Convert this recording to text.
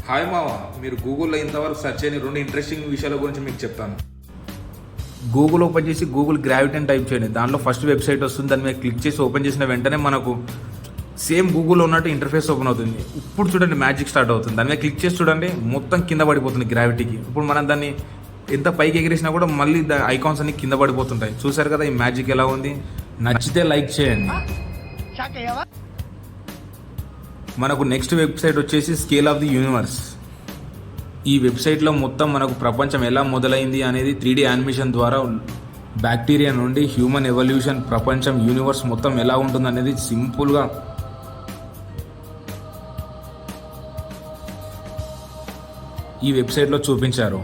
Hi మావా, మీరు గూగుల్లో ఇంతవరకు సెర్చ్ చేయని 2 ఇంట్రెస్టింగ్ విషయాల గురించి మీకు చెప్తాను. గూగుల్ ఓపెన్ చేసి గూగుల్ గ్రావిటీ అని టైప్ చేయండి. దాంట్లో ఫస్ట్ వెబ్సైట్ వస్తుంది. దాని మీద క్లిక్ చేసి ఓపెన్ చేసిన వెంటనే మనకు సేమ్ గూగుల్లో ఉన్నట్టు ఇంటర్ఫేస్ ఓపెన్ అవుతుంది. ఇప్పుడు చూడండి మ్యాజిక్ స్టార్ట్ అవుతుంది. దాని మీద క్లిక్ చేసి చూడండి మొత్తం కింద పడిపోతుంది గ్రావిటీకి. ఇప్పుడు మనం దాన్ని ఎంత పైకి ఎగిరేసినా కూడా మళ్ళీ ఐకాన్స్ అన్ని కింద పడిపోతుంటాయి. చూసారు కదా ఈ మ్యాజిక్ ఎలా ఉంది. నచ్చితే లైక్ చేయండి. మనకు నెక్స్ట్ వెబ్సైట్ వచ్చేసి స్కేల్ ఆఫ్ ది యూనివర్స్. ఈ వెబ్సైట్లో మొత్తం మనకు ప్రపంచం ఎలా మొదలైంది అనేది 3D యానిమేషన్ ద్వారా బ్యాక్టీరియా నుండి హ్యూమన్ ఎవల్యూషన్, ప్రపంచం, యూనివర్స్ మొత్తం ఎలా ఉంటుంది అనేది సింపుల్గా ఈ వెబ్సైట్లో చూపించారు.